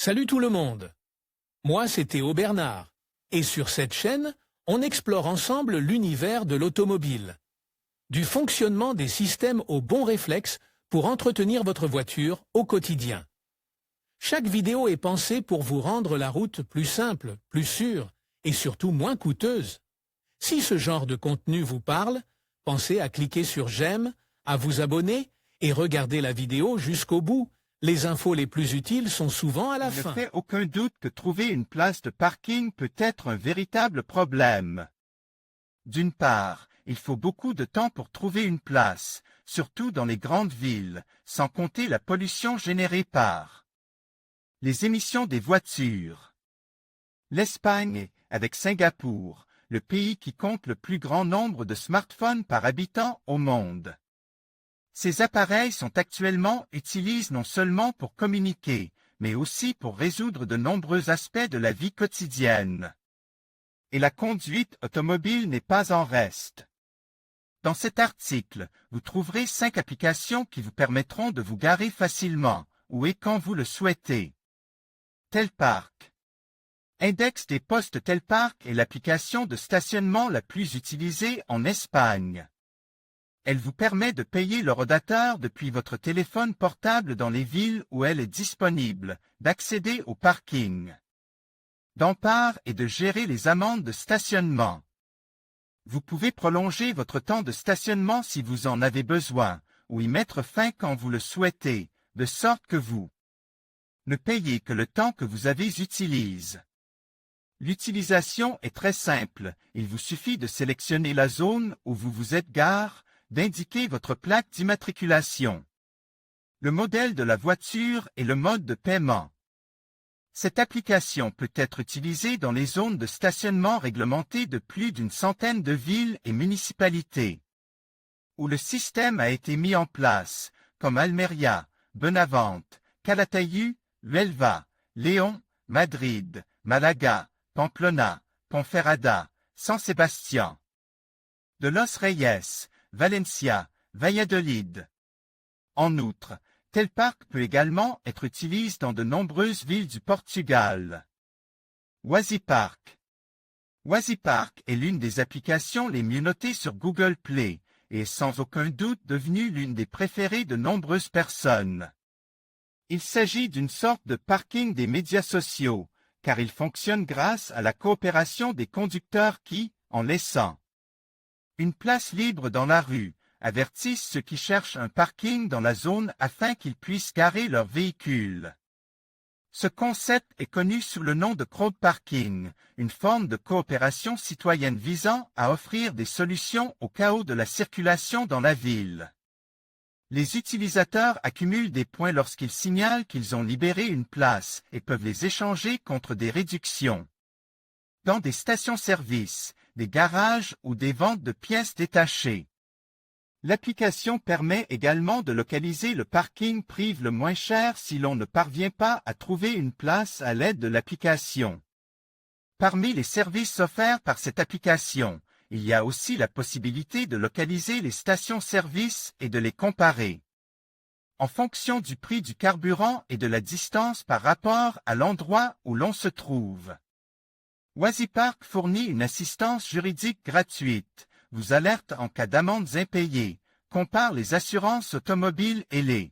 Salut tout le monde. Moi, c'est Théo Bernard. Et sur cette chaîne, on explore ensemble l'univers de l'automobile. Du fonctionnement des systèmes aux bons réflexes pour entretenir votre voiture au quotidien. Chaque vidéo est pensée pour vous rendre la route plus simple, plus sûre et surtout moins coûteuse. Si ce genre de contenu vous parle, pensez à cliquer sur j'aime, à vous abonner et regarder la vidéo jusqu'au bout. Les infos les plus utiles sont souvent à la fin. Il ne fait aucun doute que trouver une place de parking peut être un véritable problème. D'une part, il faut beaucoup de temps pour trouver une place, surtout dans les grandes villes, sans compter la pollution générée par les émissions des voitures. L'Espagne, avec Singapour, le pays qui compte le plus grand nombre de smartphones par habitant au monde. Ces appareils sont actuellement utilisés non seulement pour communiquer, mais aussi pour résoudre de nombreux aspects de la vie quotidienne. Et la conduite automobile n'est pas en reste. Dans cet article, vous trouverez 5 applications qui vous permettront de vous garer facilement, où et quand vous le souhaitez. Telpark. Index des postes Telpark est l'application de stationnement la plus utilisée en Espagne. Elle vous permet de payer le rodateur depuis votre téléphone portable dans les villes où elle est disponible, d'accéder au parking, d'empart et de gérer les amendes de stationnement. Vous pouvez prolonger votre temps de stationnement si vous en avez besoin, ou y mettre fin quand vous le souhaitez, de sorte que vous ne payez que le temps que vous avez utilisé. L'utilisation est très simple, il vous suffit de sélectionner la zone où vous vous êtes garé, d'indiquer votre plaque d'immatriculation, le modèle de la voiture et le mode de paiement. Cette application peut être utilisée dans les zones de stationnement réglementées de plus d'une centaine de villes et municipalités, où le système a été mis en place, comme Almeria, Benavente, Calatayud, Huelva, Léon, Madrid, Malaga, Pamplona, Ponferrada, San Sebastián, de Los Reyes, Valencia, Valladolid. En outre, Telpark peut également être utilisé dans de nombreuses villes du Portugal. Wazipark. Wazipark est l'une des applications les mieux notées sur Google Play et est sans aucun doute devenue l'une des préférées de nombreuses personnes. Il s'agit d'une sorte de parking des médias sociaux, car il fonctionne grâce à la coopération des conducteurs qui, en laissant une place libre dans la rue, avertissent ceux qui cherchent un parking dans la zone afin qu'ils puissent garer leur véhicule. Ce concept est connu sous le nom de crowdparking, une forme de coopération citoyenne visant à offrir des solutions au chaos de la circulation dans la ville. Les utilisateurs accumulent des points lorsqu'ils signalent qu'ils ont libéré une place et peuvent les échanger contre des réductions dans des stations-service, des garages ou des ventes de pièces détachées. L'application permet également de localiser le parking privé le moins cher si l'on ne parvient pas à trouver une place à l'aide de l'application. Parmi les services offerts par cette application, il y a aussi la possibilité de localiser les stations-service et de les comparer en fonction du prix du carburant et de la distance par rapport à l'endroit où l'on se trouve. Wazipark fournit une assistance juridique gratuite, vous alerte en cas d'amendes impayées, compare les assurances automobiles et les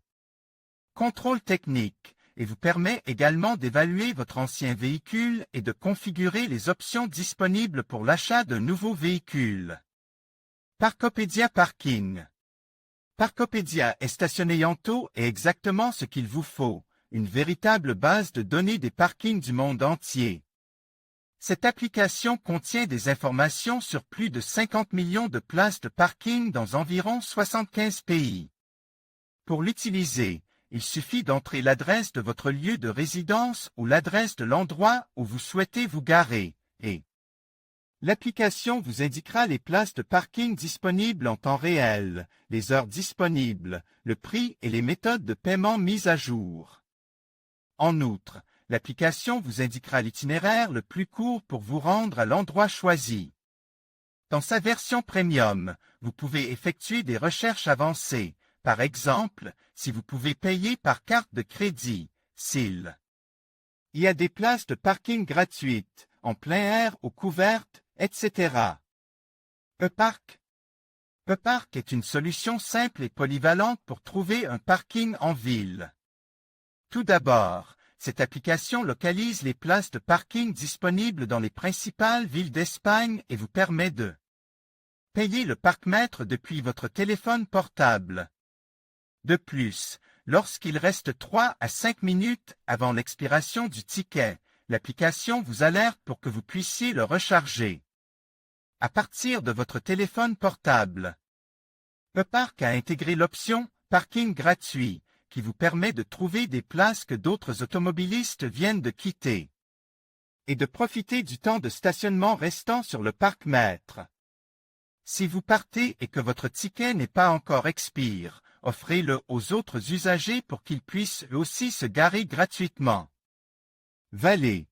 contrôles techniques, et vous permet également d'évaluer votre ancien véhicule et de configurer les options disponibles pour l'achat d'un nouveau véhicule. Parkopedia Parking. Parkopedia est stationné Yanto est exactement ce qu'il vous faut, une véritable base de données des parkings du monde entier. Cette application contient des informations sur plus de 50 millions de places de parking dans environ 75 pays. Pour l'utiliser, il suffit d'entrer l'adresse de votre lieu de résidence ou l'adresse de l'endroit où vous souhaitez vous garer, et l'application vous indiquera les places de parking disponibles en temps réel, les heures disponibles, le prix et les méthodes de paiement mises à jour. En outre, l'application vous indiquera l'itinéraire le plus court pour vous rendre à l'endroit choisi. Dans sa version premium, vous pouvez effectuer des recherches avancées, par exemple, si vous pouvez payer par carte de crédit, SIL. Il y a des places de parking gratuites, en plein air ou couvertes, etc. E-Park. E-Park est une solution simple et polyvalente pour trouver un parking en ville. Tout d'abord, cette application localise les places de parking disponibles dans les principales villes d'Espagne et vous permet de payer le parc-mètre depuis votre téléphone portable. De plus, lorsqu'il reste 3 à 5 minutes avant l'expiration du ticket, l'application vous alerte pour que vous puissiez le recharger à partir de votre téléphone portable. E-Park a intégré l'option « Parking gratuit » qui vous permet de trouver des places que d'autres automobilistes viennent de quitter et de profiter du temps de stationnement restant sur le parc-mètre. Si vous partez et que votre ticket n'est pas encore expire, offrez-le aux autres usagers pour qu'ils puissent eux aussi se garer gratuitement. Valet.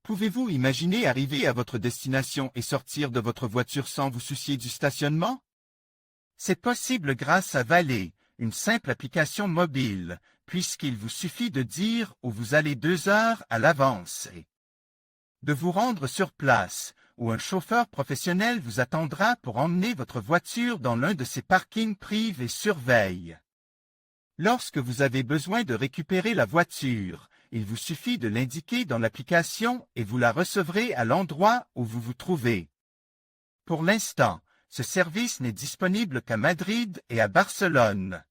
Pouvez-vous imaginer arriver à votre destination et sortir de votre voiture sans vous soucier du stationnement? C'est possible grâce à Valet, une simple application mobile, puisqu'il vous suffit de dire où vous allez 2 heures à l'avance et de vous rendre sur place, où un chauffeur professionnel vous attendra pour emmener votre voiture dans l'un de ses parkings privés et surveille. Lorsque vous avez besoin de récupérer la voiture, il vous suffit de l'indiquer dans l'application et vous la recevrez à l'endroit où vous vous trouvez. Pour l'instant, ce service n'est disponible qu'à Madrid et à Barcelone.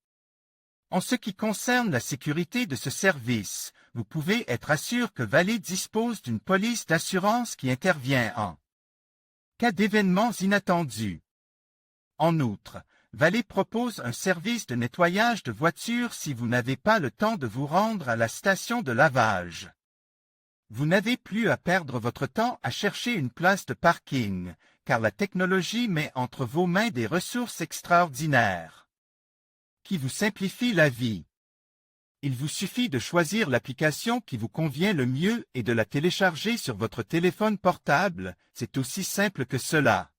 En ce qui concerne la sécurité de ce service, vous pouvez être assuré que Valet dispose d'une police d'assurance qui intervient en cas d'événements inattendus. En outre, Valet propose un service de nettoyage de voitures si vous n'avez pas le temps de vous rendre à la station de lavage. Vous n'avez plus à perdre votre temps à chercher une place de parking, car la technologie met entre vos mains des ressources extraordinaires qui vous simplifient la vie. Il vous suffit de choisir l'application qui vous convient le mieux et de la télécharger sur votre téléphone portable, c'est aussi simple que cela.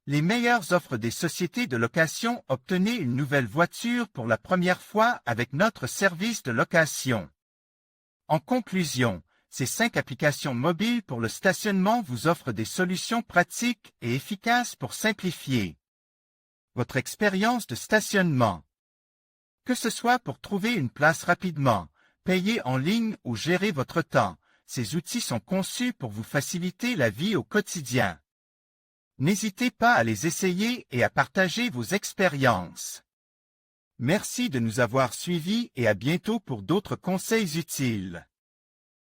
Les meilleures offres des sociétés de location. Obtenez une nouvelle voiture pour la première fois avec notre service de location. En conclusion, ces 5 applications mobiles pour le stationnement vous offrent des solutions pratiques et efficaces pour simplifier votre expérience de stationnement. Que ce soit pour trouver une place rapidement, payer en ligne ou gérer votre temps, ces outils sont conçus pour vous faciliter la vie au quotidien. N'hésitez pas à les essayer et à partager vos expériences. Merci de nous avoir suivis et à bientôt pour d'autres conseils utiles.